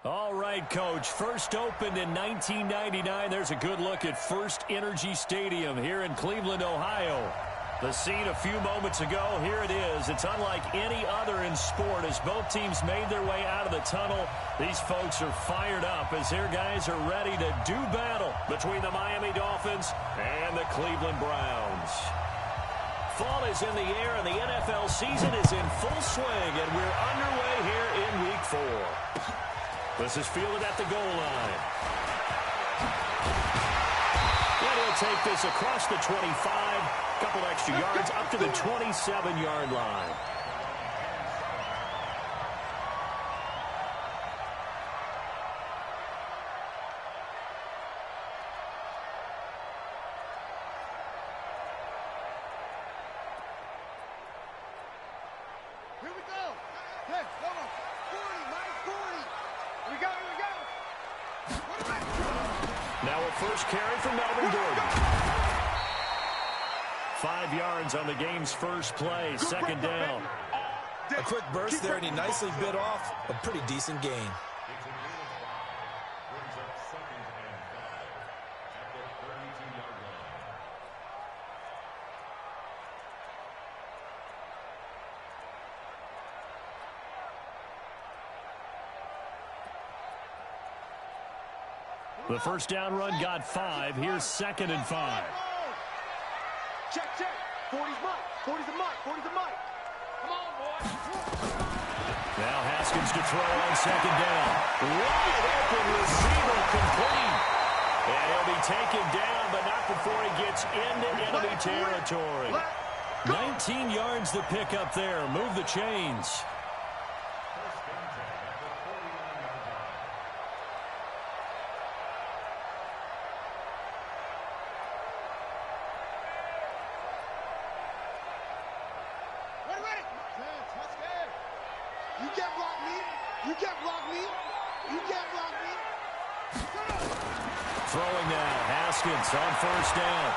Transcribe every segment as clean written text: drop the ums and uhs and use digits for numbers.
All right, Coach. First opened in 1999. There's a good look at First Energy Stadium here in Cleveland, Ohio. The scene a few moments ago, here it is. It's unlike any other in sport as both teams made their way out of the tunnel. These folks are fired up as their guys are ready to do battle between the Miami Dolphins and the Cleveland Browns. Fall is in the air and the NFL season is in full swing, and we're underway here in Week 4. This is fielded at the goal line. And he'll take this across the 25, couple extra yards up to the 27-yard line. Here we go. Hey, come on. 40, minus 40. Here we go, here we go. Now a first carry from Melvin Gordon. 5 yards on the game's first play, second down. A quick burst there, and he nicely bit off a pretty decent gain. The first down run got 5. Here's 2nd and 5. Check, check. 40's Mike. 40's a Mike. 40's a Mike. Come on, boy. Now Haskins to throw on 2nd down. Wide open receiver complete. And he'll be taken down, but not before he gets into enemy territory. 19 yards the pick up there. Move the chains. You can't block me. You can't block me. You can't block me. Throwing now, Haskins on first down.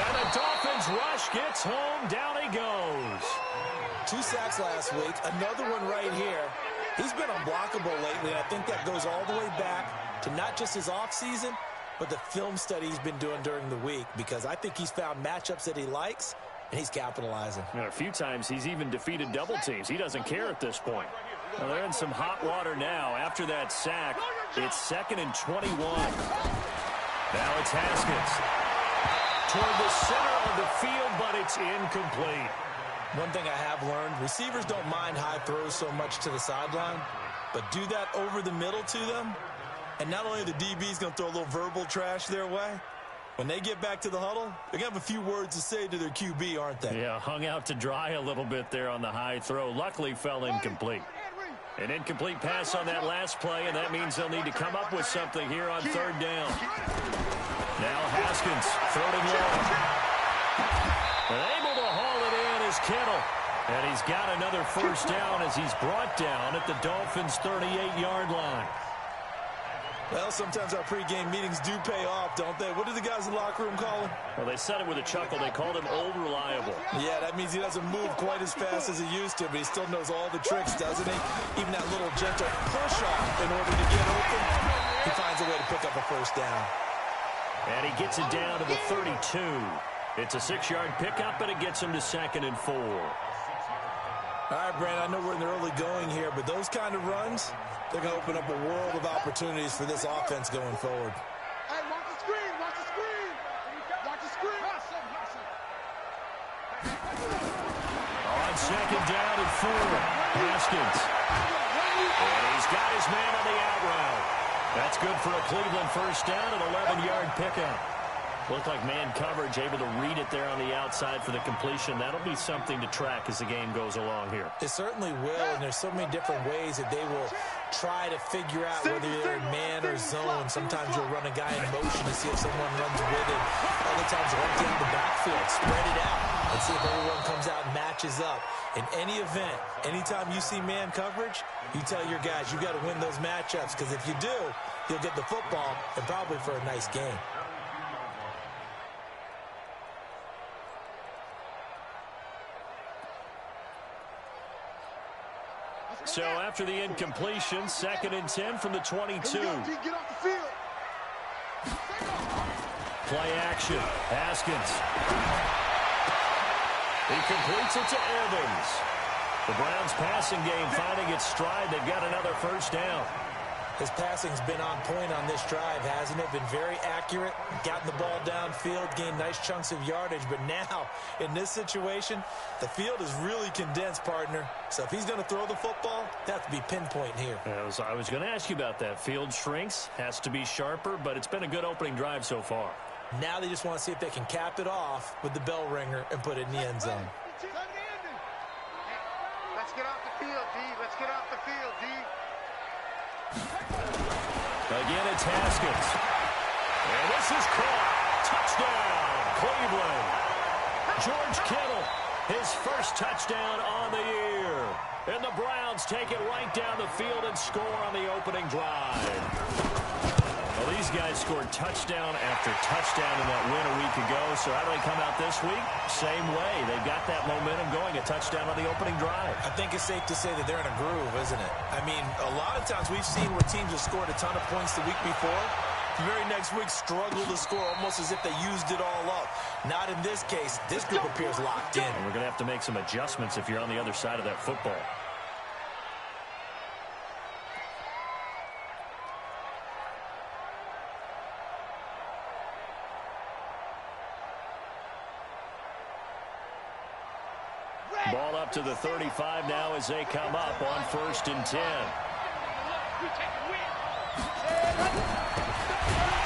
And the Dolphins rush gets home. Down he goes. 2 sacks last week, another one right here. He's been unblockable lately, and I think that goes all the way back to not just his offseason, but the film study he's been doing during the week, because I think he's found matchups that he likes, and he's capitalizing. And a few times he's even defeated double teams. He doesn't care at this point. Well, they're in some hot water now. After that sack, it's 2nd and 21. Now it's Haskins. Toward the center of the field, but it's incomplete. One thing I have learned, receivers don't mind high throws so much to the sideline, but do that over the middle to them, and not only the DB's going to throw a little verbal trash their way, when they get back to the huddle, they're going to have a few words to say to their QB, aren't they? Yeah, hung out to dry a little bit there on the high throw. Luckily fell incomplete. An incomplete pass on that last play, and that means they'll need to come up with something here on 3rd down. Now Haskins, 3rd and long. And able to haul it in is Kittle. And he's got another first down as he's brought down at the Dolphins' 38-yard line. Well, sometimes our pregame meetings do pay off, don't they? What do the guys in the locker room call him? Well, they said it with a chuckle. They called him Old Reliable. Yeah, that means he doesn't move quite as fast as he used to, but he still knows all the tricks, doesn't he? Even that little gentle push-off in order to get open, he finds a way to pick up a first down. And he gets it down to the 32. It's a 6-yard pickup, and it gets him to 2nd and 4. All right, Brandon, I know we're in the early going here, but those kind of runs, they're going to open up a world of opportunities for this offense going forward. Hey, watch the screen. Watch the screen. Watch the screen. On 2nd down and 4, Haskins. And he's got his man on the out route. That's good for a Cleveland first down, an 11-yard pickup. Looked like man coverage, able to read it there on the outside for the completion. That'll be something to track as the game goes along here. It certainly will, and there's so many different ways that they will try to figure out whether they're in man or zone. Sometimes you'll run a guy in motion to see if someone runs with it. Other times you'll empty out the backfield, spread it out, and see if everyone comes out and matches up. In any event, anytime you see man coverage, you tell your guys you got to win those matchups, because if you do, you'll get the football and probably for a nice game. So after the incompletion, 2nd and 10 from the 22. Get off the field. Play action. Haskins. He completes it to Evans. The Browns' passing game finding its stride. They've got another first down. His passing's been on point on this drive, hasn't it? Been very accurate, gotten the ball downfield, gained nice chunks of yardage. But now, in this situation, the field is really condensed, partner. So if he's going to throw the football, it has to be pinpoint here. I was going to ask you about that. Field shrinks, has to be sharper, but it's been a good opening drive so far. Now they just want to see if they can cap it off with the bell ringer and put it in the end zone. Let's get off the field, D. Let's get off the field, D. Again, it's Haskins. And this is caught. Touchdown, Cleveland. George Kittle, his first touchdown on the year. And the Browns take it right down the field and score on the opening drive. Well, these guys scored touchdown after touchdown in that win a week ago. So how do they come out this week? Same way. They've got that momentum going, a touchdown on the opening drive. I think it's safe to say that they're in a groove, isn't it? I mean, a lot of times we've seen where teams have scored a ton of points the week before. The very next week struggle to score almost as if they used it all up. Not in this case. This group appears locked in. And we're going to have to make some adjustments if you're on the other side of that football. Ball up to the 35 now as they come up on 1st and 10.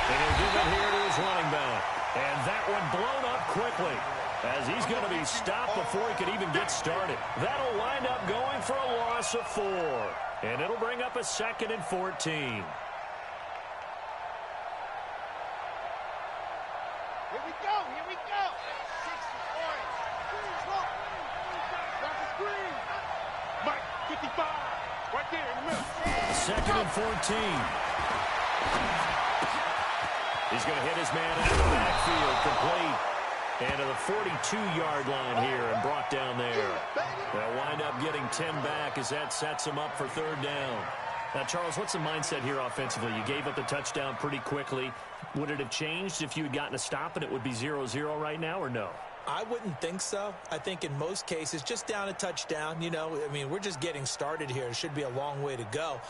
And he'll give it here to his running back. And that one blown up quickly as he's going to be stopped before he could even get started. That'll wind up going for a loss of 4. And it'll bring up a 2nd and 14. Here we go. Here we go. 6 points. Mike, 55. Right there in the middle. 2nd and 14. He's going to hit his man out of the backfield, complete. And to the 42-yard line here and brought down there. They'll wind up getting 10 back as that sets him up for 3rd down. Now, Charles, what's the mindset here offensively? You gave up the touchdown pretty quickly. Would it have changed if you had gotten a stop and it would be 0-0 right now, or no? I wouldn't think so. I think in most cases, just down a touchdown, you know, I mean, we're just getting started here. It should be a long way to go.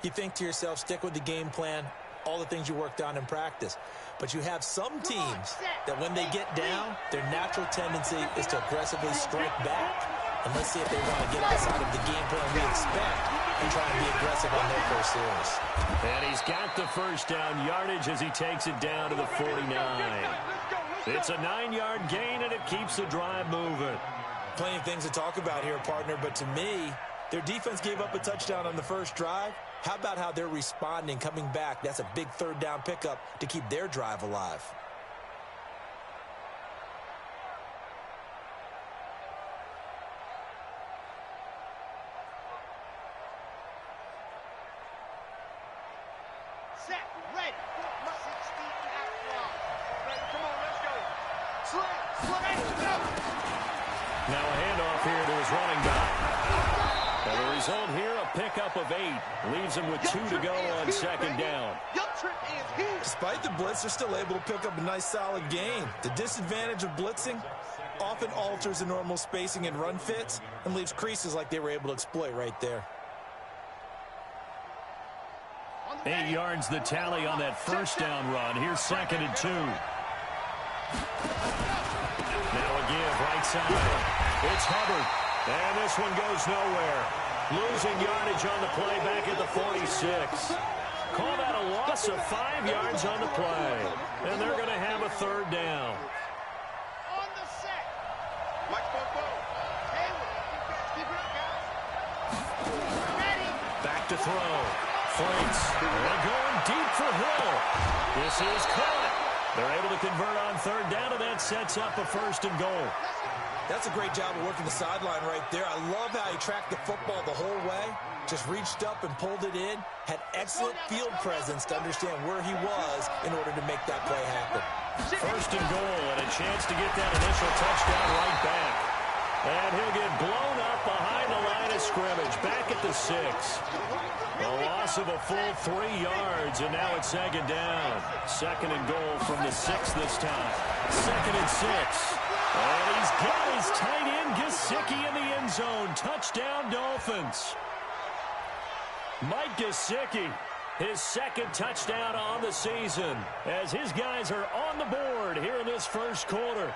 You think to yourself, stick with the game plan, all the things you worked on in practice. But you have some teams that when they get down, their natural tendency is to aggressively strike back. And let's see if they want to get outside of the game plan we expect and try and be aggressive on their first series. And he's got the first down yardage as he takes it down to the 49. It's a 9-yard gain, and it keeps the drive moving. Plenty of things to talk about here, partner, but to me, their defense gave up a touchdown on the first drive. How about how they're responding, coming back? That's a big 3rd down pickup to keep their drive alive. Set, ready. 16 out long. Ready, come on, let's go. Now a handoff here to his running back. And the result here, a pickup of 8. Leaves him with 2 to go on 2nd down. Despite the blitz, they're still able to pick up a nice, solid gain. The disadvantage of blitzing often alters the normal spacing and run fits and leaves creases like they were able to exploit right there. 8 yards the tally on that first down run. Here's 2nd and 2. Now a give, right side. It's Hubbard. And this one goes nowhere. Losing yardage on the play back at the 46. Call that a loss of 5 yards on the play. And they're going to have a 3rd down. On the set. Mike Bobo. Hayward. Keep it up, guys. Ready. Back to throw. Flanks. They're going deep for Hill. This is caught. They're able to convert on 3rd down, and that sets up a 1st and goal. That's a great job of working the sideline right there. I love how he tracked the football the whole way. Just reached up and pulled it in. Had excellent field presence to understand where he was in order to make that play happen. 1st and goal, and a chance to get that initial touchdown right back. And he'll get blown up behind the line of scrimmage. Back at the 6. A loss of a full 3 yards, and now it's second down. Second and goal from the 6 this time. Second and 6. And he's got his tight end, Gesicki, in the end zone. Touchdown, Dolphins. Mike Gesicki, his second touchdown on the season, as his guys are on the board here in this first quarter.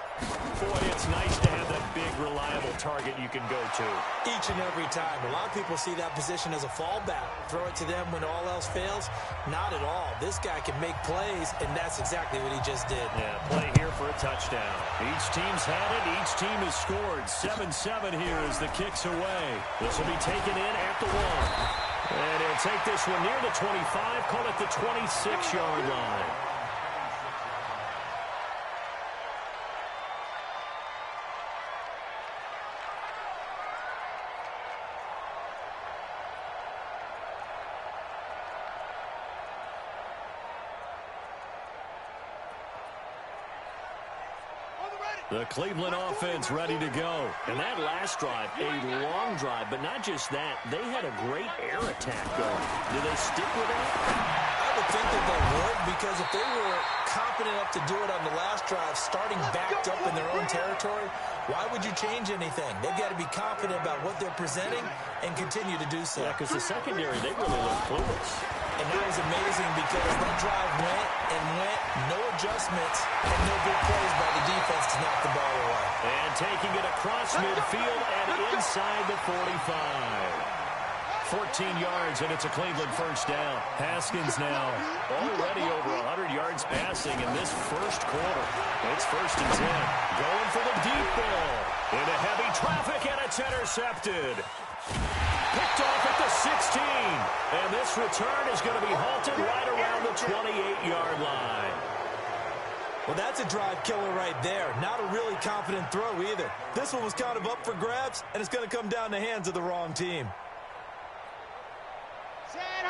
Boy, it's nice to have that big, reliable target you can go to. Each and every time. A lot of people see that position as a fallback. Throw it to them when all else fails. Not at all. This guy can make plays, and that's exactly what he just did. Yeah, play here for a touchdown. Each team's had it. Each team has scored. 7-7 here as the kick's away. This will be taken in at the 1. And he'll take this one near the 25, call it the 26-yard line. The Cleveland offense ready to go. And that last drive, a long drive, but not just that. They had a great air attack going. Do they stick with it? I would think that they would, because if they were confident enough to do it on the last drive, starting backed up in their own territory, why would you change anything? They've got to be confident about what they're presenting and continue to do so. Yeah, because the secondary, they really look clueless. And that was amazing because that drive went and went, no adjustments, and no good plays by the defense to knock the ball away. And taking it across midfield and inside the 45. 14 yards, and it's a Cleveland first down. Haskins now already over 100 yards passing in this first quarter. It's first and 10. Going for the deep ball. Into heavy traffic, and it's intercepted. Picked off at the 16. And this return is going to be halted right around the 28-yard line. Well, that's a drive killer right there. Not a really confident throw either. This one was kind of up for grabs, and it's going to come down the hands of the wrong team.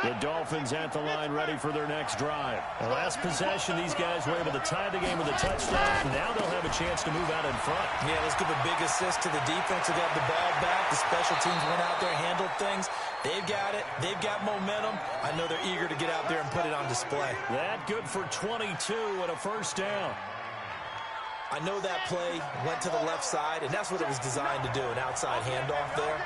The Dolphins at the line ready for their next drive. The last possession, these guys were able to tie the game with a touchdown. Now they'll have a chance to move out in front. Yeah, let's give a big assist to the defense who got the ball back. The special teams went out there, handled things. They've got it. They've got momentum. I know they're eager to get out there and put it on display. That good for 22 and a first down. I know that play went to the left side, and that's what it was designed to do, an outside handoff there.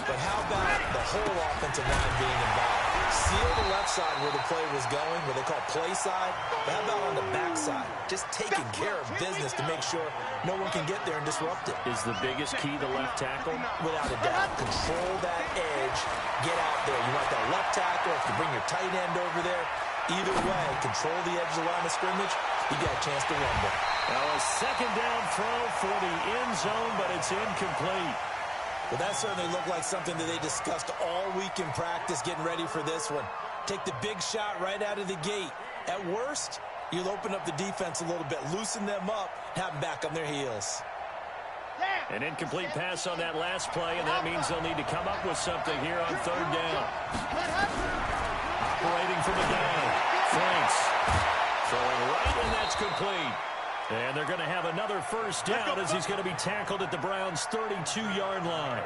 But how about the whole offensive line being involved? Seal the left side where the play was going, what they call play side. But how about on the back side? Just taking care of business to make sure no one can get there and disrupt it. Is the biggest key the left tackle? Without a doubt. Control that edge. Get out there. You want that left tackle. If you bring your tight end over there, either way, control the edge of the line of scrimmage. You got a chance to rumble. Now a second down throw for the end zone, but it's incomplete. Well, that certainly looked like something that they discussed all week in practice, getting ready for this one. Take the big shot right out of the gate. At worst, you'll open up the defense a little bit, loosen them up, have them back on their heels. An incomplete pass on that last play, and that means they'll need to come up with something here on third down. Operating from the down. Franks throwing right, and that's complete. And they're going to have another first down as he's going to be tackled at the Browns' 32-yard line.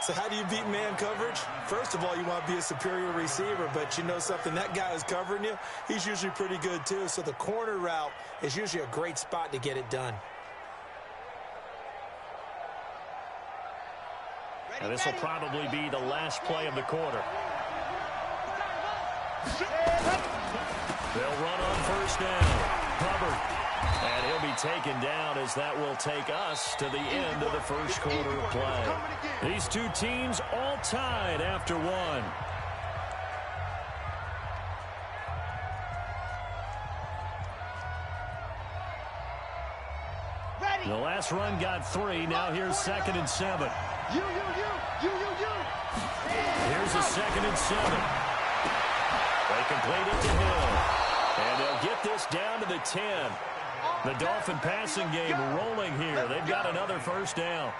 So how do you beat man coverage? First of all, you want to be a superior receiver, but you know something, that guy who's covering you, he's usually pretty good too. So the corner route is usually a great spot to get it done. And this will probably be the last play of the quarter. They'll run on first down. Hubbard. And he'll be taken down as that will take us to the end of the first quarter of play. These two teams all tied after one. The last run got 3. Now here's 2nd and 7. Here's a 2nd and 7. They complete it to Hill. And they'll get this down to the 10. The Dolphin passing game rolling here. They've got another first down.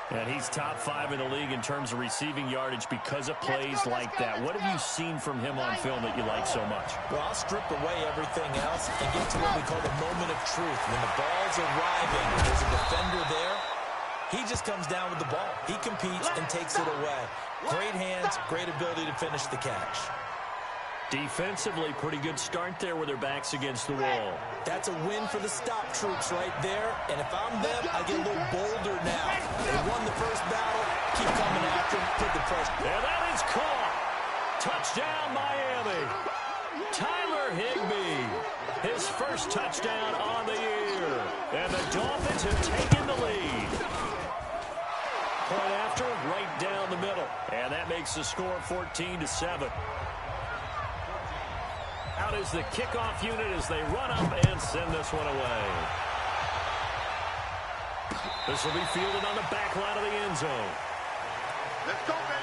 And he's top 5 in the league in terms of receiving yardage because of plays like that. What have you seen from him on film that you like so much? Well, I'll strip away everything else and get to what we call the moment of truth. When the ball's arriving, there's a defender there. He just comes down with the ball. He competes and takes it away. Great hands, great ability to finish the catch. Defensively, pretty good start there with their backs against the wall. That's a win for the stop troops right there. And if I'm them, I get a little bolder now. They won the first battle. Keep coming after them. Put the pressure. And that is caught. Touchdown, Miami. Tyler Higbee. His first touchdown on the year. And the Dolphins have taken the lead. Point after, right down the middle. And that makes the score 14-7. Out is the kickoff unit as they run up and send this one away. This will be fielded on the back line of the end zone. Let's go, baby.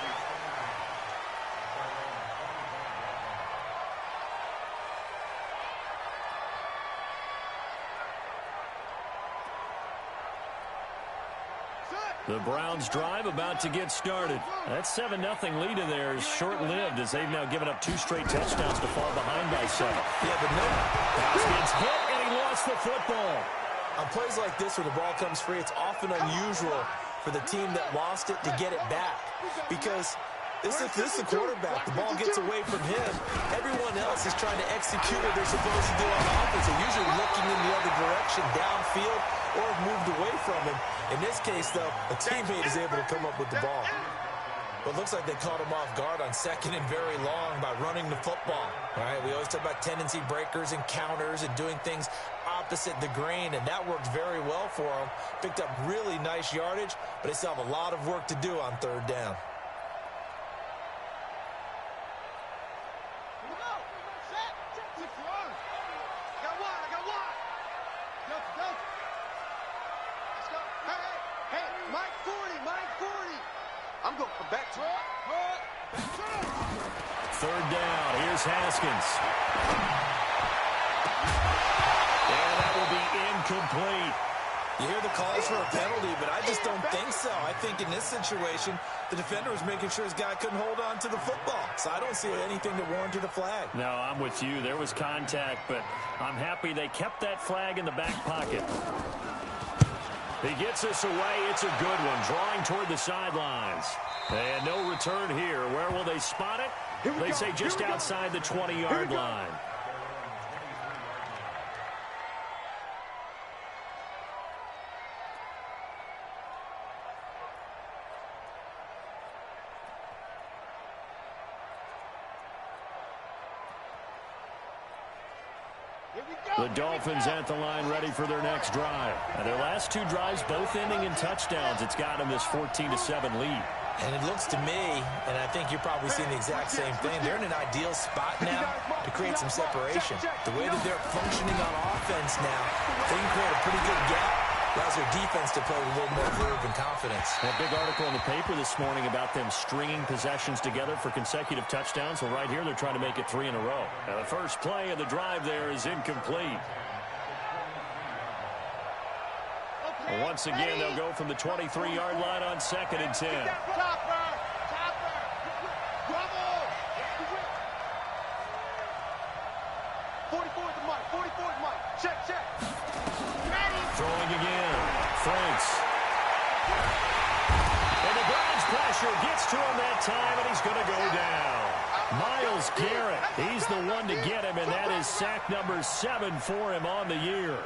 The Browns drive about to get started. That 7-0 lead in there is short-lived as they've now given up 2 straight touchdowns to fall behind by 7. Yeah, but no. Pass gets hit, and he lost the football. On plays like this where the ball comes free, it's often unusual for the team that lost it to get it back. Because this is the quarterback. The ball gets away from him. Everyone else is trying to execute what they're supposed to do on offense. They're usually looking in the other direction, downfield, or have moved away from him. In this case, though, a teammate is able to come up with the ball. But it looks like they caught him off guard on 2nd and very long by running the football. All right, we always talk about tendency breakers and counters and doing things opposite the grain, and that worked very well for them. Picked up really nice yardage, but they still have a lot of work to do on 3rd down. I'm going for back to it. 3rd down. Here's Haskins. And that will be incomplete. You hear the calls for a penalty, but I just don't think so. I think in this situation, the defender was making sure his guy couldn't hold on to the football. So I don't see anything that warranted a flag. No, I'm with you. There was contact, but I'm happy they kept that flag in the back pocket. He gets this away. It's a good one. Drawing toward the sidelines. And no return here. Where will they spot it? They say just outside the 20-yard line. The Dolphins at the line ready for their next drive. And their last 2 drives both ending in touchdowns. It's got them this 14-7 lead. And it looks to me, and I think you're probably seeing the exact same thing, they're in an ideal spot now to create some separation. The way that they're functioning on offense now, they can create a pretty good gap. Allows their defense to play with a little more verve and confidence. A big article in the paper this morning about them stringing possessions together for consecutive touchdowns. Well, right here, they're trying to make it 3 in a row. Now, the first play of the drive there is incomplete. Well, once again, they'll go from the 23-yard line on 2nd and 10. Throwing again. Franks. And the Browns pressure gets to him that time, and he's going to go down. Myles Garrett, he's the one to get him, and that is sack number 7 for him on the year.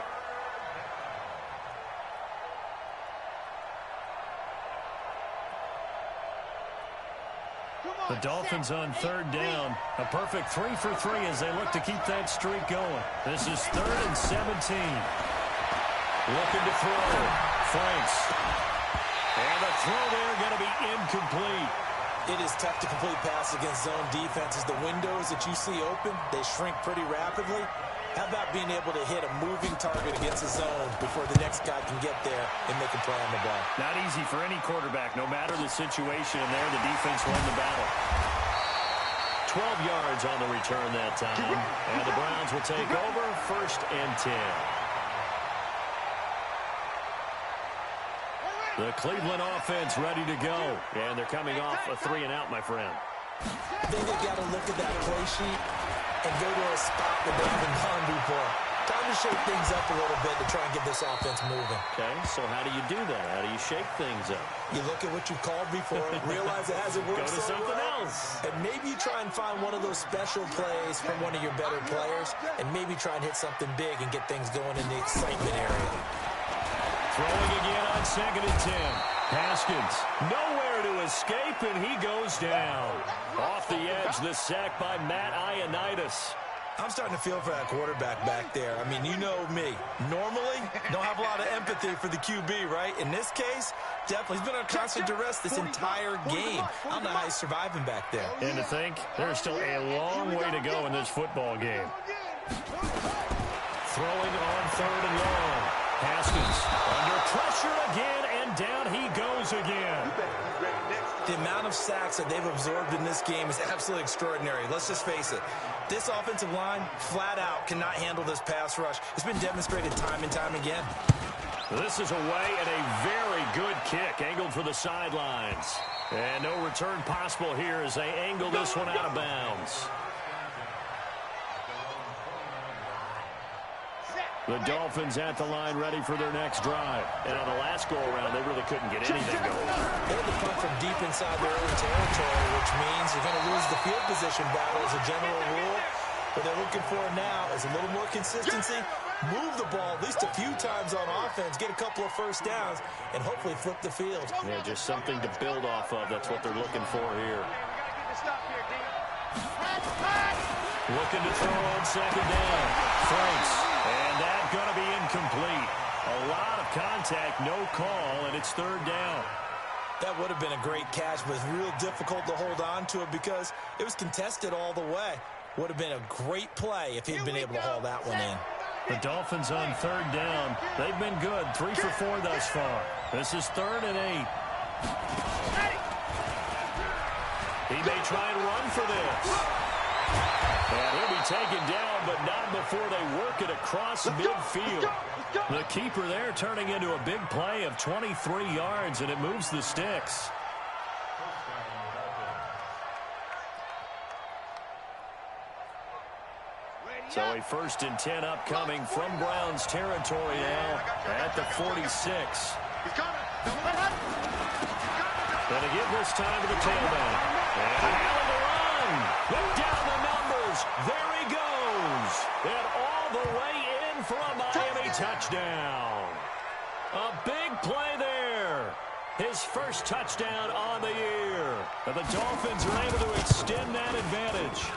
The Dolphins on 3rd down. A perfect 3 for 3 as they look to keep that streak going. This is 3rd and 17. Looking to throw. Franks. And the throw there going to be incomplete. It is tough to complete passes against zone defenses. The windows that you see open, they shrink pretty rapidly. How about being able to hit a moving target against a zone before the next guy can get there and make a play on the ball? Not easy for any quarterback, no matter the situation. And there, the defense won the battle. 12 yards on the return that time. And the Browns will take over 1st and 10. The Cleveland offense ready to go. And they're coming off a 3-and-out, my friend. I think they got to look at that play sheet and go to a spot that they haven't gone before. Time to to shake things up a little bit to try and get this offense moving. Okay, so how do you do that? How do you shake things up? You look at what you've called before, realize it hasn't worked. Go to something else. And maybe you try and find one of those special plays from one of your better players, and maybe try and hit something big and get things going in the excitement area. Throwing again on 2nd and 10. Haskins, nowhere to escape, and he goes down. Off the edge, the sack by Matt Ioannidis. I'm starting to feel for that quarterback back there. I mean, you know me. Normally, don't have a lot of empathy for the QB, right? In this case, definitely. He's been on constant duress this entire game. I don't know how he's surviving back there. And to think, there's still a long way to go in this football game. Throwing on 3rd and long. Haskins under pressure again, and down he goes again. The amount of sacks that they've absorbed in this game is absolutely extraordinary. Let's just face it. This offensive line, flat out, cannot handle this pass rush. It's been demonstrated time and time again. This is away and a very good kick, angled for the sidelines. And no return possible here as they angle this one out of bounds. The Dolphins at the line ready for their next drive. And on the last go-around, they really couldn't get anything going. They had to punt from deep inside their own territory, which means you're going to lose the field position battle as a general rule. What they're looking for now is a little more consistency, move the ball at least a few times on offense, get a couple of first downs, and hopefully flip the field. Yeah, just something to build off of. That's what they're looking for here. Looking to throw on 2nd down. Franks. And that's going to be incomplete. A lot of contact, no call, and it's 3rd down. That would have been a great catch, but it's real difficult to hold on to it because it was contested all the way. Would have been a great play if he'd been able to haul that one in. The Dolphins on 3rd down. They've been good, 3 for 4 thus far. This is 3rd and 8. He may try and run for this. And he'll be taken down, but not before they work it across midfield. The keeper there turning into a big play of 23 yards, and it moves the sticks. So a 1st and 10 upcoming from Browns territory now at the 46. And again this time to the tailback. And now the run. Look down the numbers. There he goes. And all the way in for a Miami touchdown. A big play there. His first touchdown on the year. And the Dolphins are able to extend that advantage.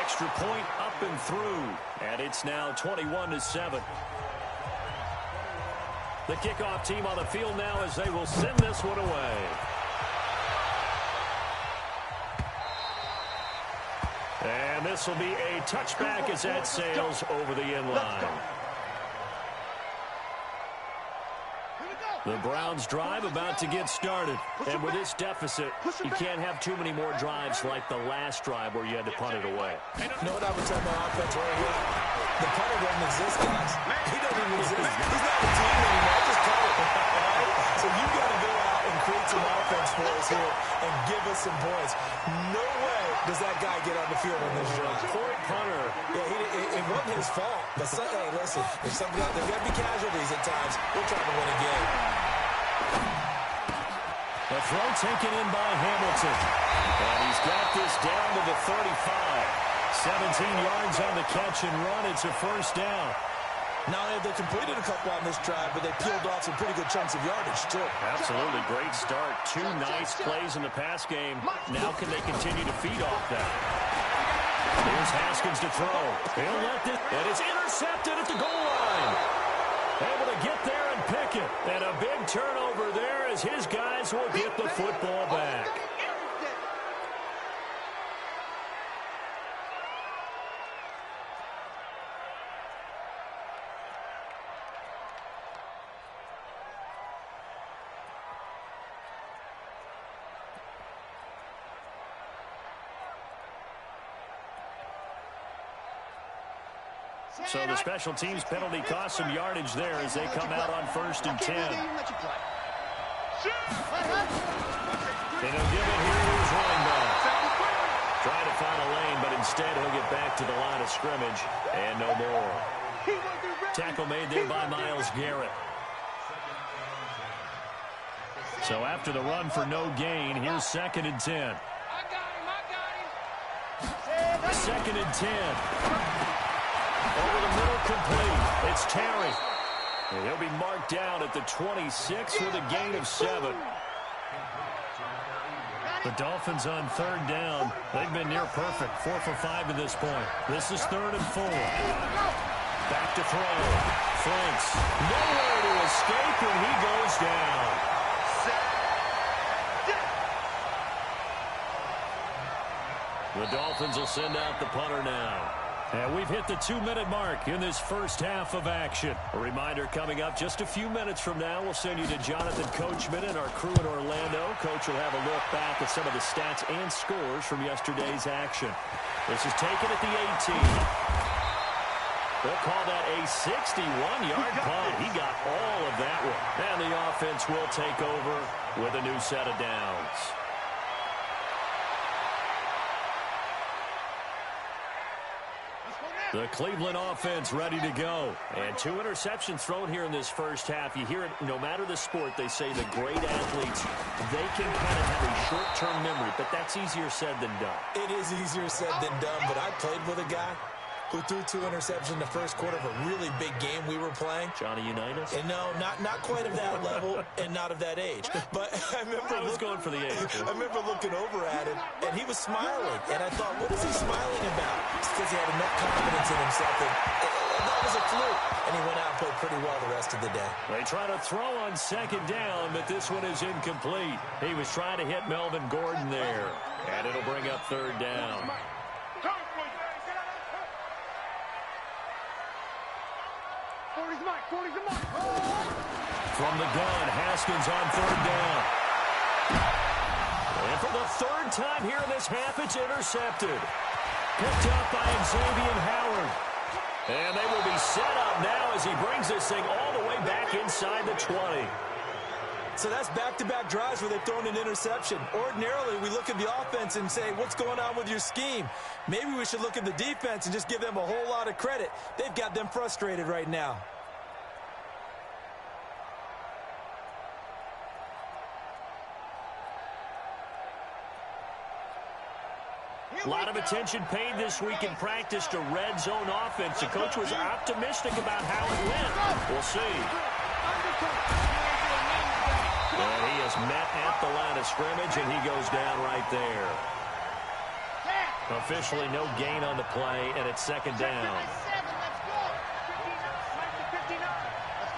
Extra point up and through. And it's now 21-7. The kickoff team on the field now as they will send this one away. And this will be a touchback as that sails over the end line. The Browns drive about to get started. And with this deficit, you can't have too many more drives like the last drive where you had to punt it away. You know what I would tell my offense right here? The punter doesn't exist, guys. He doesn't even exist. He's not a team anymore. Just cut it. Right? So you've got to go out and create some offense for us here and give us some points. No way does that guy get on the field on this drive. Poor punter. Yeah, it wasn't his fault. But hey, listen, if somebody out there, got to be casualties at times. We're trying to win a game. The throw taken in by Hamilton. And he's got this down to the 35. 17 yards on the catch and run. It's a 1st down. Not only have they completed a couple on this drive, but they peeled off some pretty good chunks of yardage, too. Absolutely. Great start. 2 nice plays in the pass game. Now can they continue to feed off that? Here's Haskins to throw. He'll let this. And it's intercepted at the goal line. Able to get there and pick it. And a big turnover there as his guys will get the football back. So the special teams penalty cost some yardage there as they come out on 1st and 10. And he'll give it here to his running back. Trying to find a lane, but instead he'll get back to the line of scrimmage and no more. Tackle made there by Myles Garrett. So after the run for no gain, here's 2nd and 10. I got him. 2nd and 10. Over the middle, complete. It's Terry. And he'll be marked down at the 26 with a gain of 7. The Dolphins on 3rd down. They've been near perfect. 4 for 5 to this point. This is 3rd and 4. Back to throw. Franks. Nowhere to escape, and he goes down. The Dolphins will send out the punter now. And we've hit the 2-minute mark in this first half of action. A reminder coming up just a few minutes from now. We'll send you to Jonathan Coachman and our crew in Orlando. Coach will have a look back at some of the stats and scores from yesterday's action. This is taken at the 18. They'll call that a 61-yard punt. He got all of that one. And the offense will take over with a new set of downs. The Cleveland offense ready to go. And 2 interceptions thrown here in this first half. You hear it, no matter the sport, they say the great athletes, they can kind of have a short-term memory, but that's easier said than done. It is easier said than done, but I played with a guy who threw 2 interceptions in the first quarter of a really big game we were playing. Johnny Unitas? And no, not quite of that level and not of that age. But I remember going for the age. I remember looking over at him, and he was smiling. And I thought, what is he smiling about? It's because he had enough confidence in himself. And that was a fluke. And he went out and played pretty well the rest of the day. They try to throw on 2nd down, but this one is incomplete. He was trying to hit Melvin Gordon there. And it'll bring up 3rd down. From the gun, Haskins on 3rd down. And for the 3rd time here in this half, it's intercepted. Picked up by Xavier Howard. And they will be set up now as he brings this thing all the way back inside the 20. So that's back-to-back drives where they've thrown an interception. Ordinarily, we look at the offense and say, what's going on with your scheme? Maybe we should look at the defense and just give them a whole lot of credit. They've got them frustrated right now. A lot of attention paid this week in practice to red zone offense. The coach was optimistic about how it went. We'll see. And he is met at the line of scrimmage, and he goes down right there. Officially no gain on the play, and it's 2nd down. Let's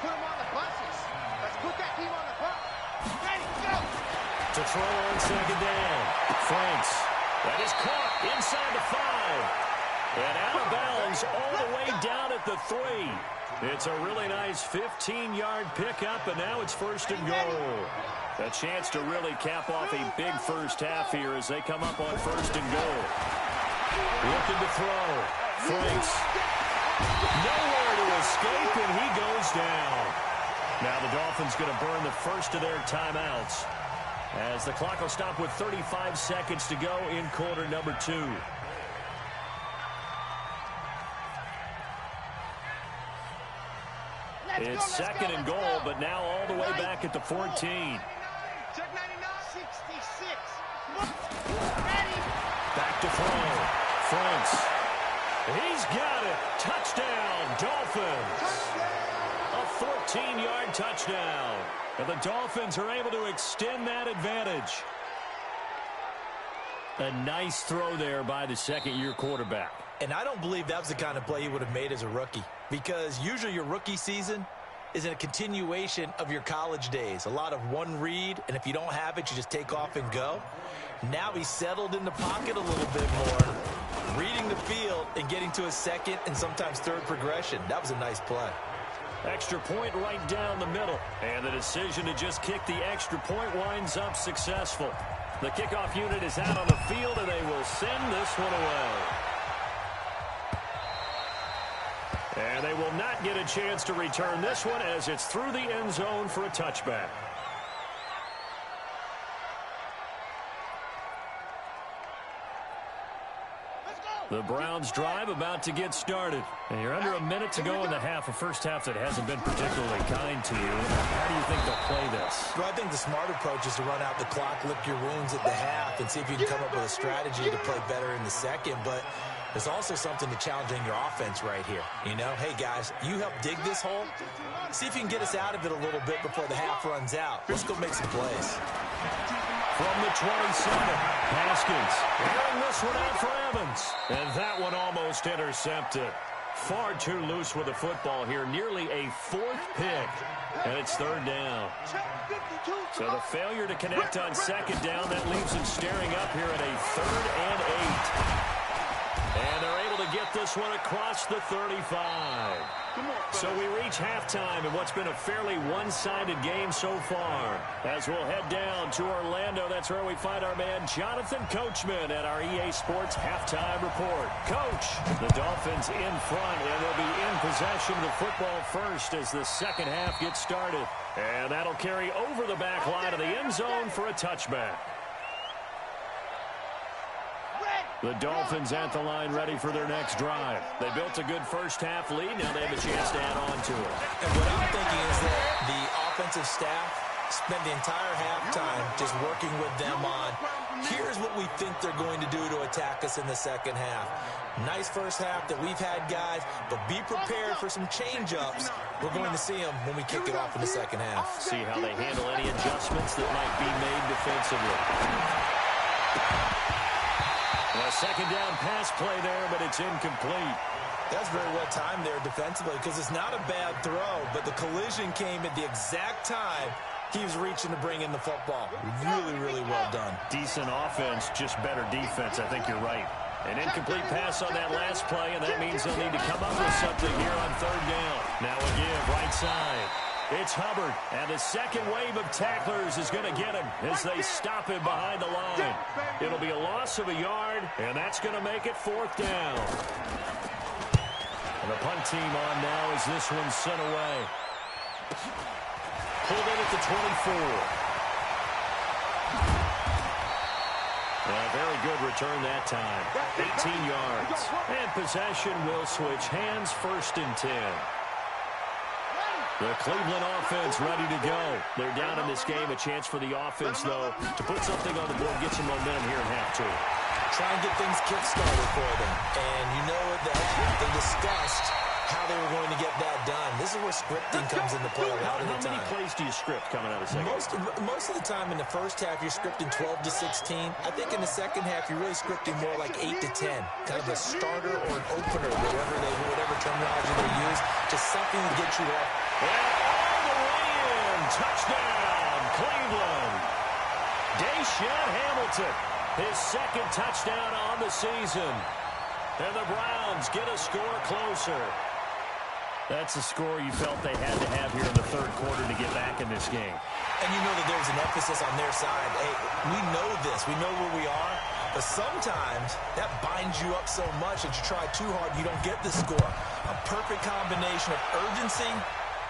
put him on the buses. Let's put that team on the bus. Ready, go! To throw on 2nd down. Franks. That is caught inside the 5. And out of bounds all the way down at the 3. It's a really nice 15-yard pickup, and now it's 1st and goal. A chance to really cap off a big first half here as they come up on 1st and goal. Looking to throw. Franks. Nowhere to escape, and he goes down. Now the Dolphins going to burn the first of their timeouts, as the clock will stop with 35 seconds to go in quarter number 2. It's 2nd and goal, but now all the way back at the 14. Check 99. 66. Back to throw. Franks. He's got it. Touchdown, Dolphins. A 14-yard touchdown. And the Dolphins are able to extend that advantage. A nice throw there by the 2nd-year quarterback. And I don't believe that was the kind of play he would have made as a rookie, because usually your rookie season is a continuation of your college days. A lot of one read, and if you don't have it, you just take off and go. Now he's settled in the pocket a little bit more, reading the field and getting to a 2nd and sometimes 3rd progression. That was a nice play. Extra point right down the middle. And the decision to just kick the extra point winds up successful. The kickoff unit is out on the field, and they will send this one away. And they will not get a chance to return this one as it's through the end zone for a touchback. Let's go! The Browns drive about to get started. And you're under a minute to go in the half, a first half that hasn't been particularly kind to you. How do you think they'll play this? Well, I think the smart approach is to run out the clock, lick your wounds at the half, and see if you can come up with a strategy to play better in the second. But there's also something to challenging your offense right here. You know, hey, guys, you help dig this hole. See if you can get us out of it a little bit before the half runs out. Let's go make some plays. From the 27, Haskins airing this one out for Evans. And that one almost intercepted. Far too loose with the football here. Nearly a fourth pick. And it's third down. So the failure to connect on second down, that leaves him staring up here at a 3rd and 8. And they're able to get this one across the 35. So we reach halftime in what's been a fairly one-sided game so far. As we'll head down to Orlando, that's where we find our man Jonathan Coachman at our EA Sports Halftime Report. Coach, the Dolphins in front, and they'll be in possession of the football first as the second half gets started. And that'll carry over the back line of the end zone for a touchback. The Dolphins at the line ready for their next drive. They built a good first half lead. Now they have a chance to add on to it. And what I'm thinking is that the offensive staff spent the entire halftime just working with them on, here's what we think they're going to do to attack us in the second half. Nice first half that we've had, guys, but be prepared for some change-ups. We're going to see them when we kick it off in the second half. See how they handle any adjustments that might be made defensively. A second down pass play there, but it's incomplete. That's very well timed there defensively because it's not a bad throw, but the collision came at the exact time he was reaching to bring in the football. Really, really well done. Decent offense, just better defense. I think you're right. An incomplete pass on that last play, and that means they'll need to come up with something here on third down. Now a give, right side. It's Hubbard, and the second wave of tacklers is going to get him as they stop him behind the line. It'll be a loss of a yard, and that's going to make it fourth down. And the punt team on now as this one's sent away. Pulled in at the 24. A very good return that time. 18 yards. And possession will switch hands, 1st and 10. The Cleveland offense ready to go. They're down in this game. A chance for the offense, though, to put something on the board, get some momentum here in half two. Try and get things kick-started for them. And you know that they discussed how they were going to get that done. This is where scripting comes into play a lot of the time. How many plays do you script coming out of second? Most of the time in the first half, you're scripting 12 to 16. I think in the second half, you're really scripting more like 8 to 10. Kind of a starter or an opener, whatever terminology they use. Just something to get you off. And all the way in. Touchdown, Cleveland. Deshaun Hamilton, his second touchdown on the season. And the Browns get a score closer. That's a score you felt they had to have here in the third quarter to get back in this game. And you know that there's an emphasis on their side. Hey, we know this. We know where we are. But sometimes that binds you up so much that you try too hard, you don't get the score. A perfect combination of urgency,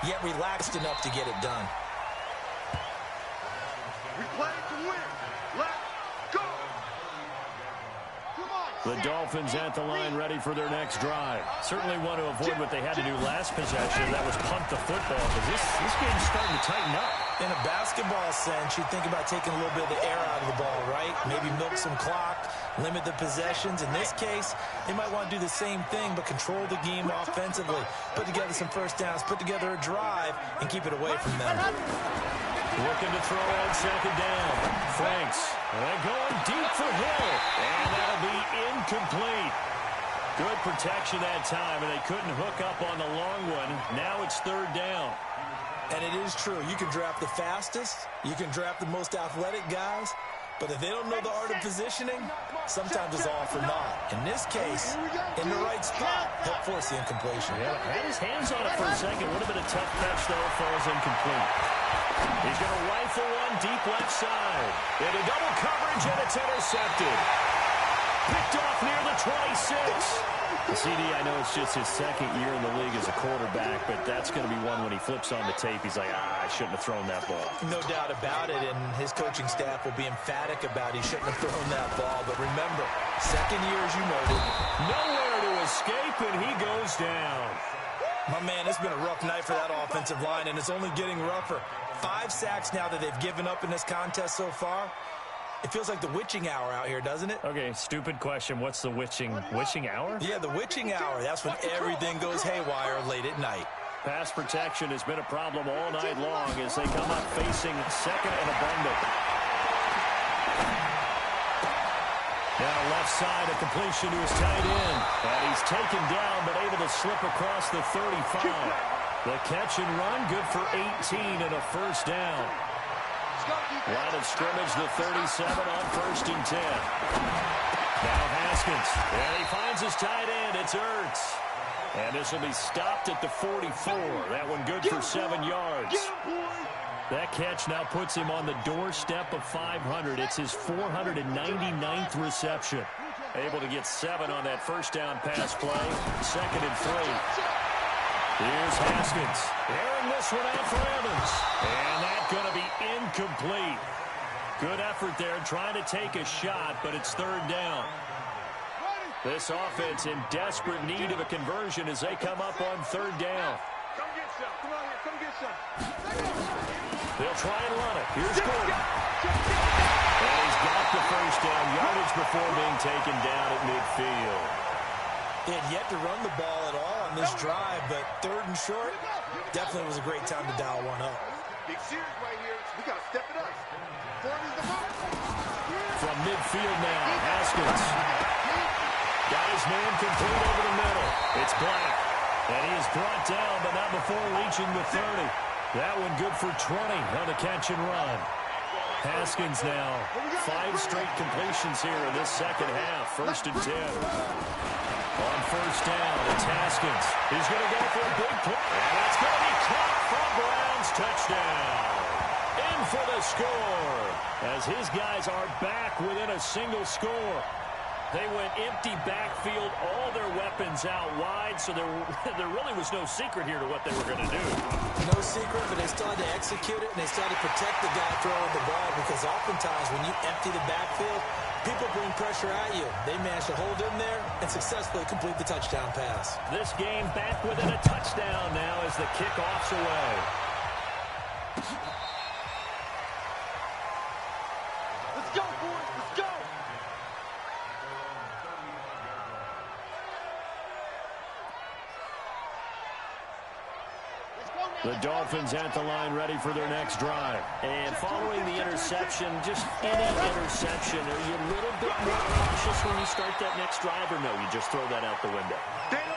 yet relaxed enough to get it done. We play to win. Let's go. The Dolphins at the line ready for their next drive. Certainly want to avoid what they had to do last possession. That was punt the football, because this game's starting to tighten up. In a basketball sense, you think about taking a little bit of the air out of the ball, right? Maybe milk some clock, limit the possessions. In this case, they might want to do the same thing, but control the game offensively. Put together some first downs, put together a drive, and keep it away from them. Looking to throw on second down. Franks. And they're going deep for Hill. And that'll be incomplete. Good protection that time, and they couldn't hook up on the long one. Now it's third down. And it is true. You can draft the fastest. You can draft the most athletic guys. But if they don't know the art of positioning, sometimes it's all for naught. In this case, in the right spot, help force the incompletion. Yeah, had his hands on it for a second. Would have been a tough catch, though. Falls incomplete. He's going to rifle one deep left side. Into double coverage, and it's intercepted. Picked off near the 26. CD, I know it's just his second year in the league as a quarterback, but that's going to be one when he flips on the tape. He's like, I shouldn't have thrown that ball. No doubt about it, and his coaching staff will be emphatic about he shouldn't have thrown that ball. But remember, second year, as you noted. Nowhere to escape, and he goes down. My man, it's been a rough night for that offensive line, and it's only getting rougher. 5 sacks now that they've given up in this contest so far. It feels like the witching hour out here, doesn't it? Okay, stupid question. What's the witching hour? Yeah, the witching hour. That's when everything goes haywire late at night. Pass protection has been a problem all night long as they come up facing second and abundant. Now left side, a completion to his tight end. And he's taken down, but able to slip across the 35. The catch and run, good for 18 and a first down. Line of scrimmage, the 37 on 1st and 10. Now Haskins, and he finds his tight end. It's Ertz. And this will be stopped at the 44. That one good for 7 yards. That catch now puts him on the doorstep of 500. It's his 499th reception. Able to get 7 on that first down pass play. 2nd and 3. Here's Haskins. Airing this one out for Evans. And that's going to be incomplete. Good effort there trying to take a shot, but it's 3rd down. This offense in desperate need of a conversion as they come up on 3rd down. Come get some. Come on here. Come get some. They'll try and run it. Here's Gordon. And he's got the first down. Yardage before being taken down at midfield. He had yet to run the ball at all on this drive, but 3rd and short, definitely was a great time to dial one up. Big series right here. We got to step it up. From midfield now, Haskins. Got his man complete over the middle. It's Black. And he is brought down, but not before reaching the 30. That one good for 20 on the catch and run. Haskins now. 5 straight completions here in this second half. 1st and 10. On 1st down, it's Haskins. He's going to go for a big play. And that's going to be caught for a Browns touchdown. In for the score. As his guys are back within a single score. They went empty backfield, all their weapons out wide, so there really was no secret here to what they were going to do. No secret, but they still had to execute it, and they still had to protect the guy throwing the ball, because oftentimes when you empty the backfield, people bring pressure at you. They managed to hold him there and successfully complete the touchdown pass. This game back within a touchdown now as the kickoff's away. Let's go, boys. Let's go. The Dolphins at the line ready for their next drive. And following the interception, just any interception, are you a little bit more cautious when you start that next drive, or no, you just throw that out the window?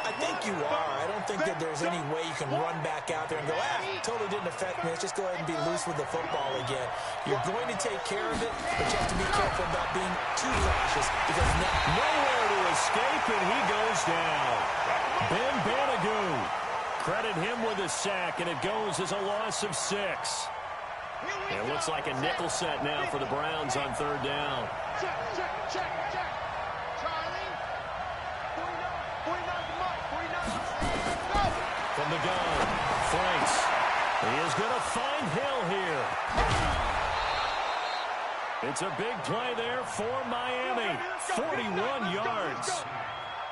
I think you are. I don't think that there's any way you can run back out there and go, totally didn't affect me. Let's just go ahead and be loose with the football again. You're going to take care of it, but you have to be careful about being too cautious, because nowhere to escape, and he goes down. Ben Banagoo. Credit him with a sack, and it goes as a loss of 6. It looks like a nickel set now for the Browns on 3rd down. Check. Charlie. 49 to Mike. 49. From the gun, Franks. He is going to find Hill here. It's a big play there for Miami. 41 yards.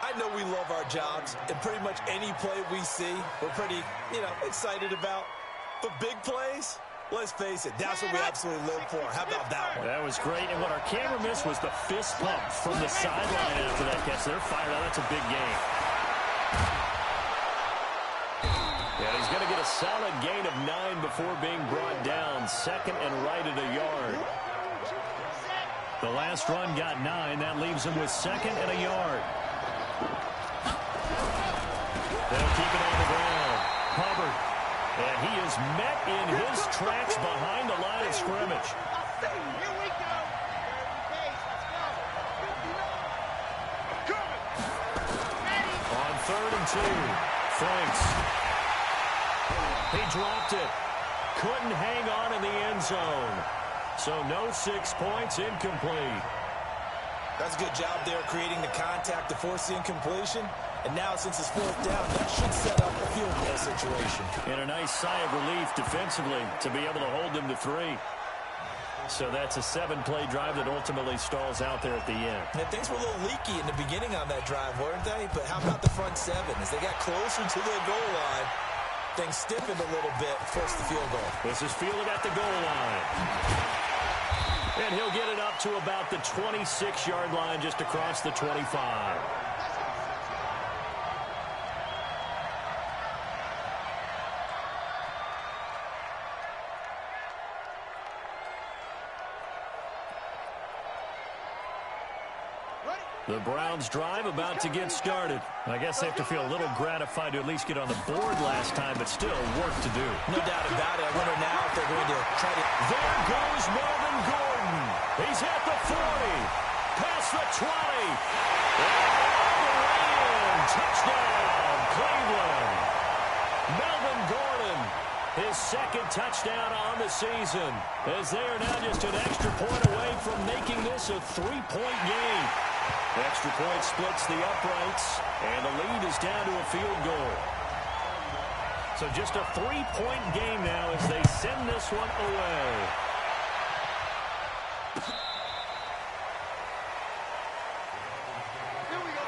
I know we love our jobs, and pretty much any play we see, we're pretty, excited about. But big plays, let's face it, that's what we absolutely live for. How about that one? That was great, and what our camera missed was the fist pump from the sideline after that catch. They're fired out. That's a big game. Yeah, he's going to get a solid gain of 9 before being brought down. 2nd and right at a yard. The last run got 9. That leaves him with 2nd and a yard. They'll keep it on the ground. Hubbard. And he is met in his tracks behind the line of scrimmage. Here we go. On 3rd and 2. Franks. He dropped it. Couldn't hang on in the end zone. So no 6 points, incomplete. That's a good job there creating the contact to force the incompletion. And now, since it's 4th down, that should set up a field goal situation. And a nice sigh of relief defensively to be able to hold them to 3. So that's a 7-play drive that ultimately stalls out there at the end. And things were a little leaky in the beginning on that drive, weren't they? But how about the front 7? As they got closer to the goal line, things stiffened a little bit, forced the field goal. This is fielded at the goal line. And he'll get it up to about the 26-yard line, just across the 25. The Browns drive about to get started. I guess they have to feel a little gratified to at least get on the board last time, but still work to do. No doubt about it. I wonder now if they're going to try to... There goes Melvin Gordon. He's at the 40. Past the 20. And all the way in. Touchdown, Cleveland. Melvin Gordon, his 2nd touchdown on the season, as they are now just an extra point away from making this a 3-point game. Extra point splits the uprights, and the lead is down to a field goal. So just a 3-point game now as they send this one away. Here we go.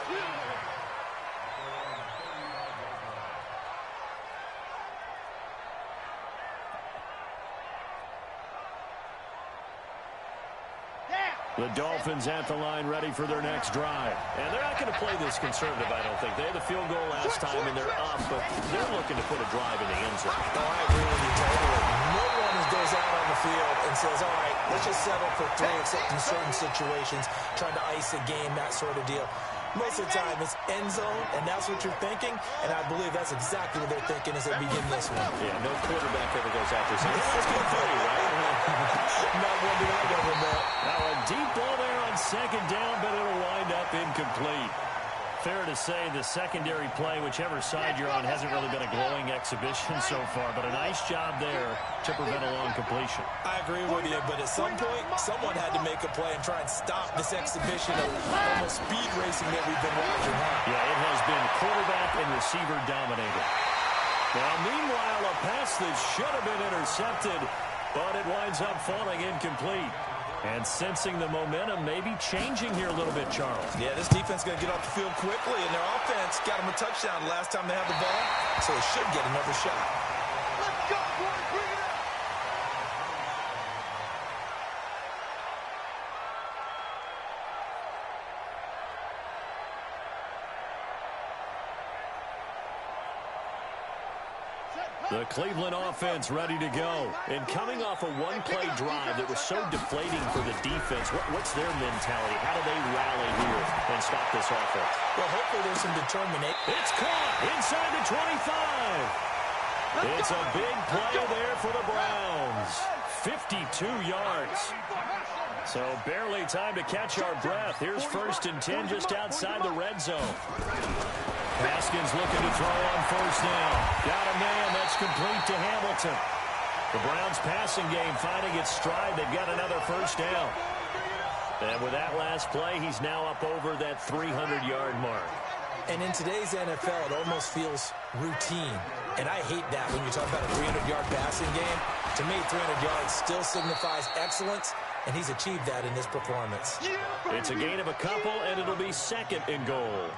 The Dolphins at the line, ready for their next drive. And they're not going to play this conservative, I don't think. They had the field goal last time, and they're up, but they're looking to put a drive in the end zone. Oh, I agree with you totally. No one goes out on the field and says, all right, let's just settle for 3, except in certain situations, trying to ice a game, that sort of deal. Most of the time, it's end zone, and that's what you're thinking, and I believe that's exactly what they're thinking as they begin this one. Yeah, no quarterback ever goes out there saying, let's go 30, right? Not one that I've ever met. Now a deep ball there on 2nd down, but it'll wind up incomplete. Fair to say the secondary play, whichever side you're on, hasn't really been a glowing exhibition so far, but a nice job there to prevent a long completion. I agree with you, but at some point, someone had to make a play and try and stop this exhibition of almost speed racing that we've been watching. Yeah, it has been quarterback and receiver dominated. Now, meanwhile, a pass that should have been intercepted, but it winds up falling incomplete. And sensing the momentum maybe changing here a little bit, Charles. Yeah, this defense is going to get off the field quickly, and their offense got them a touchdown last time they had the ball, so they should get another shot. Let's go, boy. Bring it up. The Cleveland offense ready to go. And coming off a one-play drive that was so deflating for the defense, what's their mentality? How do they rally here and stop this offense? Well, hopefully there's some determination. It's caught inside the 25. It's a big play there for the Browns. 52 yards. So barely time to catch our breath. Here's 1st and 10 just outside the red zone. Haskins looking to throw on 1st down. Got a man. That's complete to Hamilton. The Browns passing game finding its stride. They've got another 1st down. And with that last play, he's now up over that 300-yard mark. And in today's NFL, it almost feels routine. And I hate that when you talk about a 300-yard passing game. To me, 300 yards still signifies excellence, and he's achieved that in this performance. It's a gain of a couple, and it'll be 2nd and goal.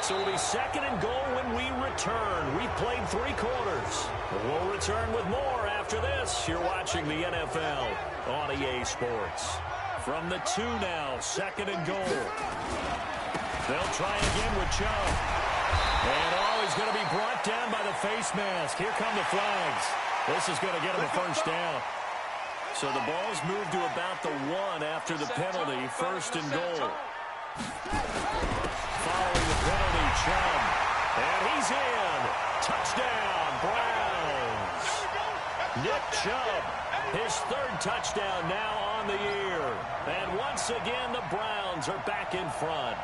So it'll be 2nd and goal when we return. We've played 3 quarters. We'll return with more after this. You're watching the NFL on EA Sports. From the 2 now, 2nd and goal. They'll try again with Chubb. And he's going to be brought down by the face mask. Here come the flags. This is going to get him a 1st down. So the ball's moved to about the 1 after the penalty. 1st and goal. Following the penalty, Chubb. And he's in. Touchdown, Browns. Nick Chubb, his 3rd touchdown now on the year. And once again, the Browns are back in front.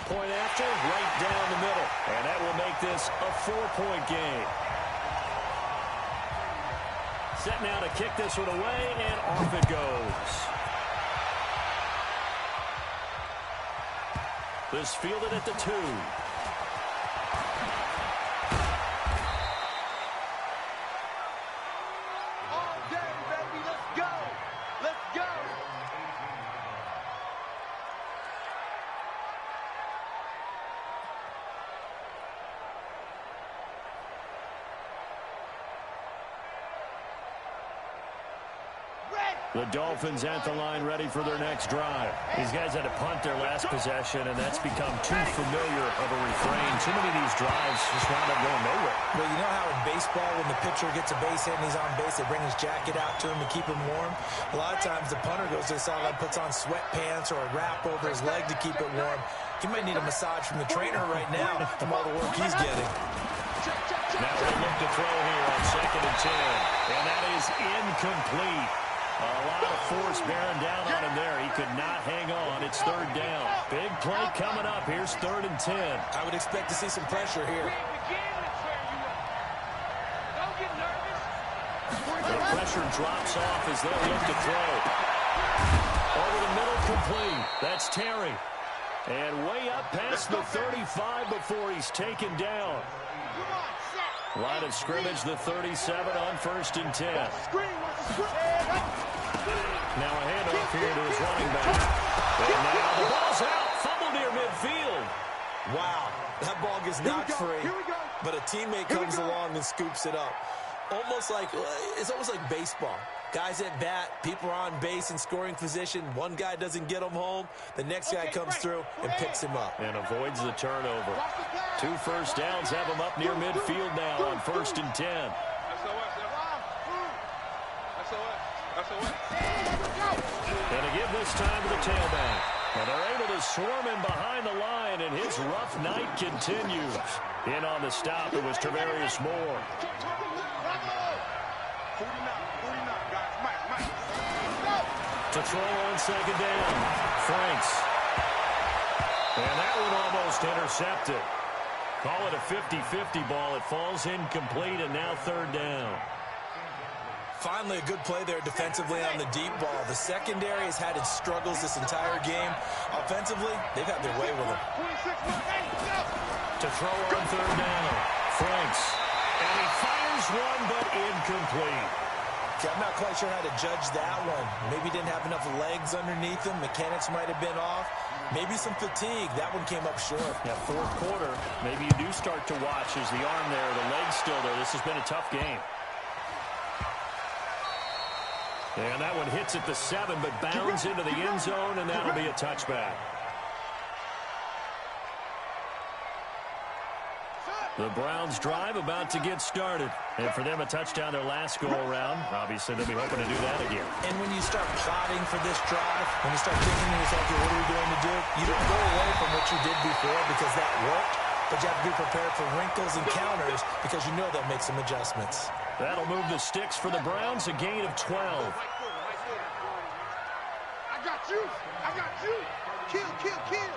Point after, right down the middle. And that will make this a 4-point game. Set now to kick this one away, and off it goes. This fielded at the 2. All day, baby. Let's go. Let's go. The Dolphins at the line ready for their next drive. These guys had to punt their last possession, and that's become too familiar of a refrain. Too many of these drives just wound up going nowhere. Well, you know how in baseball, when the pitcher gets a base hit and he's on base, they bring his jacket out to him to keep him warm? A lot of times the punter goes to the sideline, puts on sweatpants or a wrap over his leg to keep it warm. He might need a massage from the trainer right now from all the work he's getting. Now they look to throw here on 2nd and 10, and that is incomplete. A lot of force bearing down on him there. He could not hang on. It's 3rd down. Big play coming up. Here's 3rd and 10. I would expect to see some pressure here. The pressure drops off as they look to throw. Over the middle, complete. That's Terry. And way up past the 35 before he's taken down. Line of scrimmage, the 37 on 1st and 10. Now a handoff here to his running back. And now the ball's out. Fumble near midfield. Wow, that ball gets knocked free, but a teammate comes along and scoops it up. It's almost like baseball. Guys at bat, people are on base in scoring position. One guy doesn't get him home. The next guy comes through and picks him up. And avoids the turnover. 2 first downs have him up near midfield now on 1st and 10. And to give this time to the tailback. And they're able to swarm him behind the line, and his rough night continues. In on the stop, it was Travarius Moore. To throw on 2nd down. Franks. And that one almost intercepted. Call it a 50-50 ball. It falls incomplete, and now 3rd down. Finally, a good play there defensively on the deep ball. The secondary has had its struggles this entire game. Offensively, they've had their way with him. To throw on 3rd down. Franks. And he fires one, but incomplete. Okay, I'm not quite sure how to judge that one. Maybe didn't have enough legs underneath him. Mechanics might have been off. Maybe some fatigue. That one came up short. Yeah, 4th quarter, maybe you do start to watch as the arm there, the leg's still there. This has been a tough game. And that one hits at the 7, but bounds into the end zone, and that'll be a touchback. The Browns drive about to get started. And for them, a touchdown their last go-around. Obviously, they'll be hoping to do that again. And when you start plotting for this drive, when you start thinking to yourself, what are we going to do? You don't go away from what you did before because that worked, but you have to be prepared for wrinkles and counters because you know they'll make some adjustments. That'll move the sticks for the Browns, a gain of 12. I got you. I got you. Kill, kill, kill.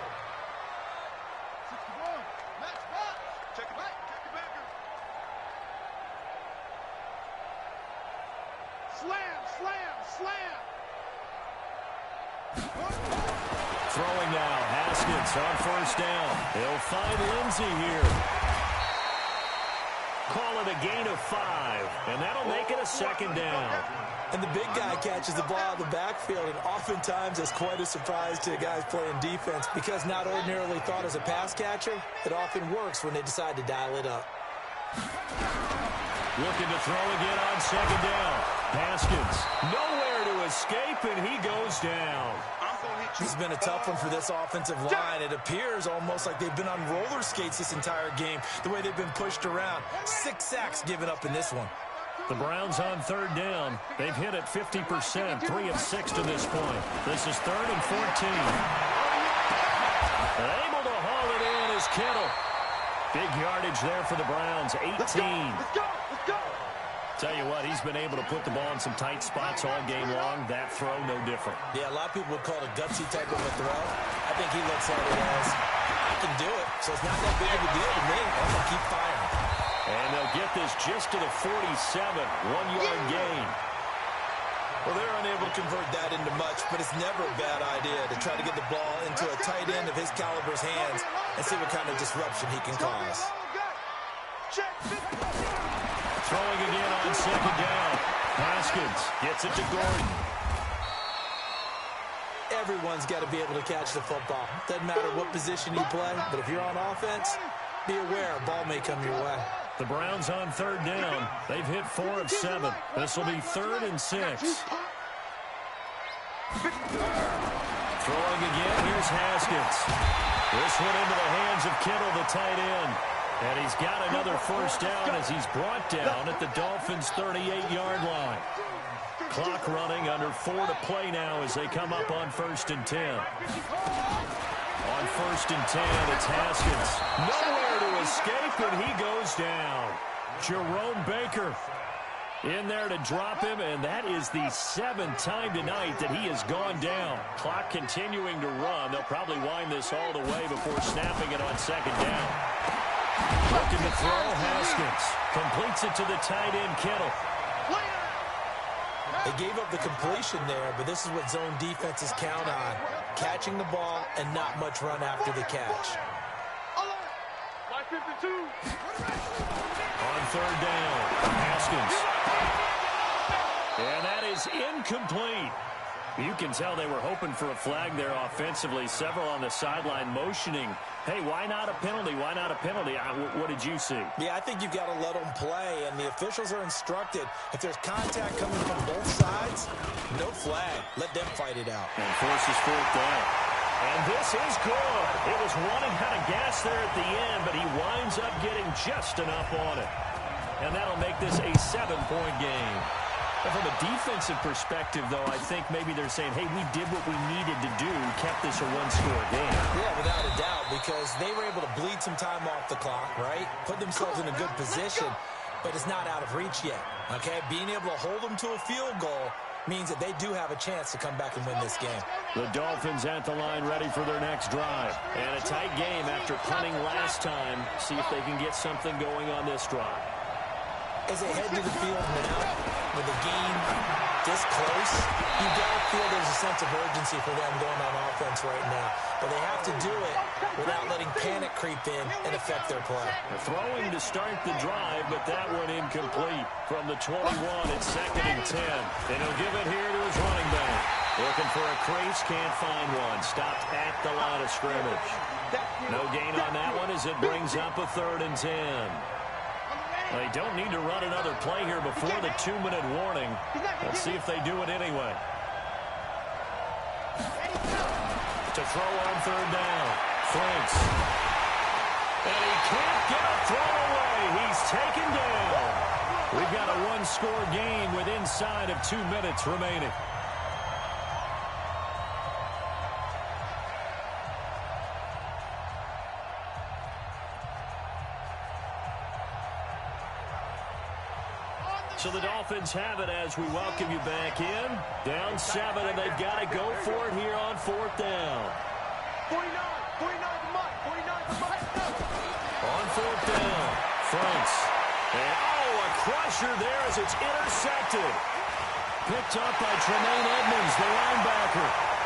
61. Match box. Check it back. Check it back. Slam, slam, slam. Throwing now. Haskins on 1st down. They'll find Lindsey here. Call it a gain of 5, and that'll make it a 2nd down. And the big guy catches the ball out of the backfield, and oftentimes it's quite a surprise to the guys playing defense because not ordinarily thought as a pass catcher, it often works when they decide to dial it up. Looking to throw again on 2nd down. Haskins nowhere to escape, and he goes down. This has been a tough one for this offensive line. It appears almost like they've been on roller skates this entire game, the way they've been pushed around. 6 sacks given up in this one. The Browns on 3rd down. They've hit it 50%, 3 of 6 to this point. This is 3rd and 14. Able to haul it in is Kittle. Big yardage there for the Browns, 18. Let's go. Let's go. Let's go. Tell you what, he's been able to put the ball in some tight spots all game long. That throw, no different. Yeah, a lot of people would call it a gutsy type of a throw. I think he looks at it as, I can do it, so it's not that big of a deal to me. I'm going to keep firing. And they'll get this just to the 47, 1-yard gain. Well, they're unable to convert that into much, but it's never a bad idea to try to get the ball into a tight end of his caliber's hands and see what kind of disruption he can cause. Throwing again on second down. Haskins gets it to Gordon. Everyone's got to be able to catch the football. Doesn't matter what position you play, but if you're on offense, be aware a ball may come your way. The Browns on third down. They've hit 4 of 7. This will be 3rd and 6. Throwing again. Here's Haskins. This one into the hands of Kittle, the tight end. And he's got another first down as he's brought down at the Dolphins' 38-yard line. Clock running, under 4 to play now as they come up on 1st and 10. On 1st and 10, it's Haskins. Nowhere to escape, and he goes down. Jerome Baker in there to drop him, and that is the 7th time tonight that he has gone down. Clock continuing to run. They'll probably wind this all the way before snapping it on 2nd down. Looking to throw, Haskins. Completes it to the tight end, Kittle. They gave up the completion there, but this is what zone defenses count on. Catching the ball and not much run after the catch. On 3rd down, Haskins. And that is incomplete. You can tell they were hoping for a flag there offensively. Several on the sideline motioning, hey, why not a penalty? Why not a penalty? What did you see? Yeah, I think you've got to let them play, and the officials are instructed. If there's contact coming from both sides, no flag. Let them fight it out. And forces 4th down. And this is good. It was running out of gas there at the end, but he winds up getting just enough on it. And that'll make this a 7-point game. But from a defensive perspective, though, I think maybe they're saying, hey, we did what we needed to do, kept this a 1-score game. Yeah, without a doubt, because they were able to bleed some time off the clock, right? Put themselves in a good position, but it's not out of reach yet, okay? Being able to hold them to a field goal means that they do have a chance to come back and win this game. The Dolphins at the line ready for their next drive. And a tight game after punting last time. See if they can get something going on this drive. As they head to the field now, with the game this close, you've got to feel there's a sense of urgency for them going on offense right now. But they have to do it without letting panic creep in and affect their play. Throwing to start the drive, but that one incomplete. From the 21, it's 2nd and 10. And he'll give it here to his running back. Looking for a crease, can't find one. Stopped at the line of scrimmage. No gain on that one as it brings up a 3rd and 10. They don't need to run another play here before the 2-minute warning. Let's see if they do it anyway. To throw on 3rd down. Franks. And he can't get a throw away. He's taken down. We've got a 1-score game with inside of 2 minutes remaining. So the Dolphins have it as we welcome you back in. Down 7, and they've got to go for it here on 4th down. 49 to Mike, 49 to Mike. On 4th down, Franks. And, a crusher there as it's intercepted. Picked up by Tremaine Edmonds, the linebacker.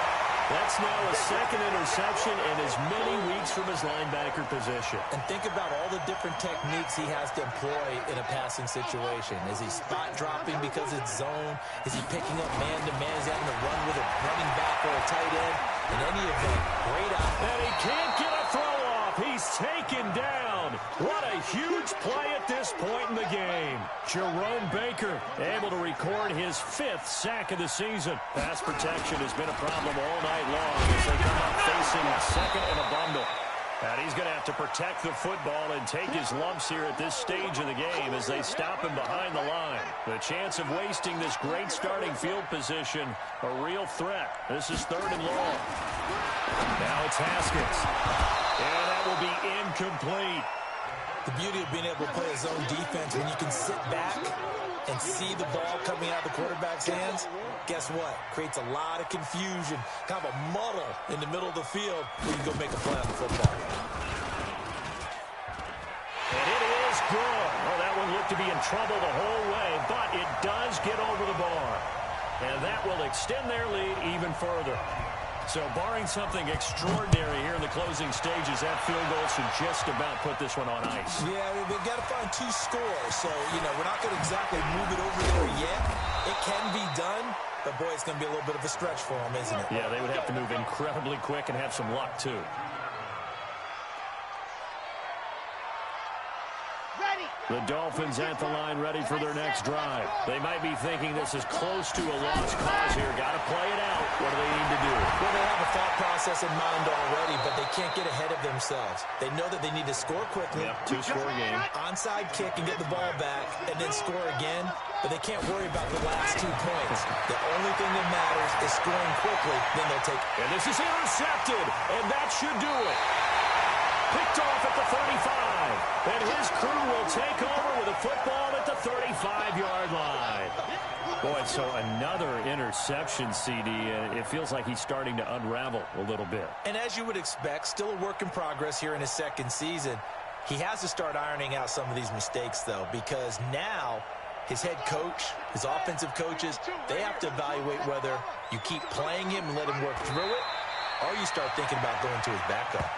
That's now a 2nd interception and as many weeks from his linebacker position. And think about all the different techniques he has to employ in a passing situation. Is he spot dropping because it's zone? Is he picking up man-to-man? Is he having to run with a running back or a tight end? In any event, great out. And he can't get a throw off. He's taken down. What a huge play at this point in the game. Jerome Baker able to record his 5th sack of the season. Pass protection has been a problem all night long as they come up facing 2nd and a bundle. And he's going to have to protect the football and take his lumps here at this stage of the game as they stop him behind the line. The chance of wasting this great starting field position, a real threat. This is 3rd and long. Now it's Haskins. And that will be incomplete. The beauty of being able to play a zone defense when you can sit back and see the ball coming out of the quarterback's hands, guess what? Creates a lot of confusion, kind of a muddle in the middle of the field where you go make a play on the football. And it is good. Well, that one looked to be in trouble the whole way, but it does get over the bar. And that will extend their lead even further. So barring something extraordinary here in the closing stages, that field goal should just about put this one on ice. Yeah, they've got to find 2 scores. So, we're not going to exactly move it over there yet. It can be done, but, boy, it's going to be a little bit of a stretch for them, isn't it? Yeah, they would have to move incredibly quick and have some luck, too. The Dolphins at the line ready for their next drive. They might be thinking this is close to a lost cause here. Got to play it out. What do they need to do? Well, they have a thought process in mind already, but they can't get ahead of themselves. They know that they need to score quickly. Yep, 2-score game. Onside kick and get the ball back and then score again, but they can't worry about the last 2 points. The only thing that matters is scoring quickly, then they'll take it. And this is intercepted, and that should do it. Picked off at the 35, and his crew will take over with a football at the 35-yard line. Boy, so another interception, CD, and it feels like he's starting to unravel a little bit. And as you would expect, still a work in progress here in his second season. He has to start ironing out some of these mistakes, though, because now his head coach, his offensive coaches, they have to evaluate whether you keep playing him and let him work through it, or you start thinking about going to his backup.